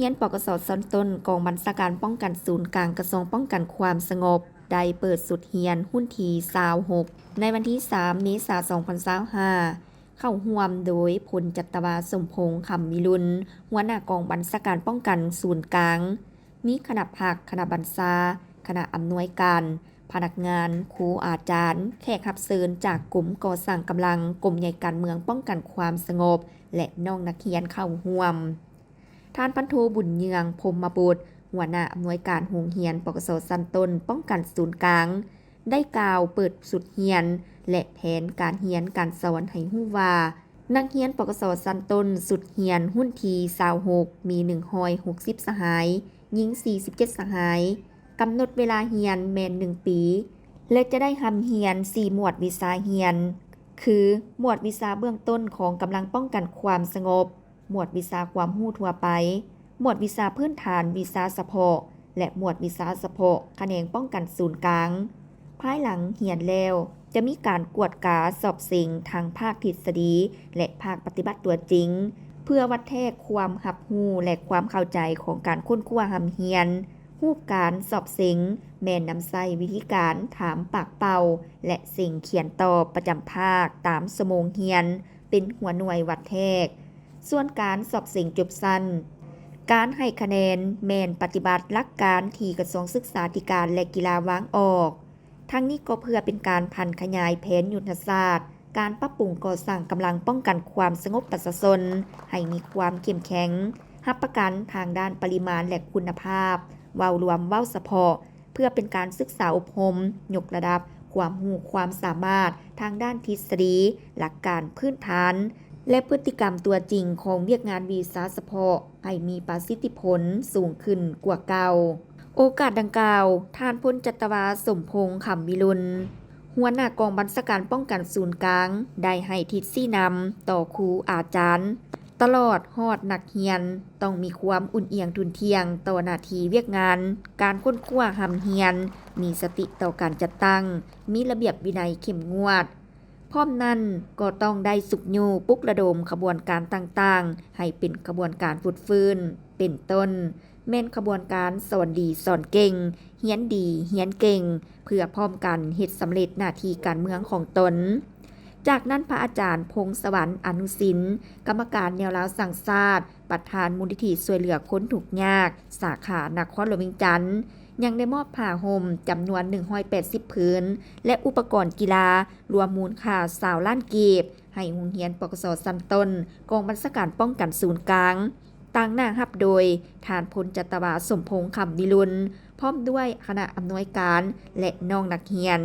ฮียนปกสชั้นต้นกองบัญชาการป้องกันศูนย์กลางกระทรวงป้องกันความสงบได้เปิดสุดเฮียนหุ้นที26ในวันที่3เมษายน2025เข้าร่วมโดยพลจัตวาสมพงษ์คำวิรุฬหัวหน้ากองบัญชาการป้องกันศูนย์กลางมีคณะภาคคณะบัญชาคณะอำนวยการพนักงานครูอาจารย์แขกรับเชิญจากกลุ่มก่อสร้างกำลังกรมใหญ่การเมืองป้องกันความสงบและน้องนักเรียนเข้าร่วมท่านพันโทบุญเยืองพรหมบุตรหัวหน้าอำนวยการโรงเรียนปกสชั้นต้นป้องกันศูนย์กลางได้กล่าวเปิดสุดเรียนและแผนการเรียนการสอนให้รู้ว่านักเรียนปกสชั้นต้นสุดเรียนหุ้นที26มี160สหายหญิง47สหายกำหนดเวลาเรียนแม่น1ปีและจะได้ทำเรียน4หมวดวิชาเรียนคือหมวดวิชาเบื้องต้นของกำลังป้องกันความสงบหมวดวิชาความรู้ทั่วไปหมวดวิชาพื้นฐานวิชาเฉพาะและหมวดวิชาเฉพาะแขนงป้องกันศูนย์กลางภายหลังเรียนแล้วจะมีการกวดกาสอบสิ่งทางภาคทฤษฎีและภาคปฏิบัติตัวจริงเพื่อวัดแทกความรับรู้และความเข้าใจของการค้นคว้าหำเรียนรูปการสอบสิ่งแม่นนำใช้วิธีการถามปากเป่าและสิ่งเขียนตอบประจำภาคตามชั่วโมงเรียนเป็นหัวหน่วยวัดแทกส่วนการสอบสิ่งจบสั้นการให้คะแนนแม่นปฏิบัติหลักการที่กระทรวงศึกษาธิการและกีฬาวางออกทั้งนี้ก็เพื่อเป็นการพันขยายแผนยุทธศาสตร์การปรับปรุงก่อสร้างกำลังป้องกันความสงบประชาชนให้มีความเข้มแข็งรับประกันทางด้านปริมาณและคุณภาพเว้ารวมเว้าเฉพาะเพื่อเป็นการศึกษาอบรมยกระดับความรู้ความสามารถทางด้านทฤษฎีหลักการพื้นฐานและพฤติกรรมตัวจริงของเวียกงานวีซ่าเฉพาะให้มีประสิทธิผลสูงขึ้นกว่าเก่าโอกาสดังกล่าวท่านพลจัตวาสมพงษ์คำวิรุฬหัวหน้ากองบัญชาการป้องกันศูนย์กลางได้ให้ทิศชี้นำต่อครูอาจารย์ตลอดฮอดนักเรียนต้องมีความอุ่นเอียงทุนเทียงต่อหน้าที่เวียกงานการค้นคว้าหำเรียนมีสติต่อการจัดตั้งมีระเบียบวินัยเข้มงวดพร้อมนั้นก็ต้องได้สุขยูปลุกระดมขบวนการต่างๆให้เป็นขบวนการฟุดฟื้นเป็นต้นแม่นขบวนการสอนดีสอนเก่งเฮียนดีเฮียนเก่งเพื่อพร้อมกันเฮ็ดสำเร็จหน้าที่การเมืองของตนจากนั้นพระอาจารย์พงศวรรค์อนุสินกรรมการแนวราวสั่งชาติประธานมูลนิธิช่วยเหลือคนทุกข์ยากสาขานครหลวงเวียงจันทน์ยังได้มอบผ้าห่มจำนวน180ผืนและอุปกรณ์กีฬารวมมูลค่า20ล้านกีบให้โรงเรียนปกสชั้นต้นกองบัญชาการป้องกันศูนย์กลางตั้งหน้ารับโดยท่านพลจัตวาสมพงษ์คำวิรุฬพร้อมด้วยคณะอำนวยการและน้องนักเรียน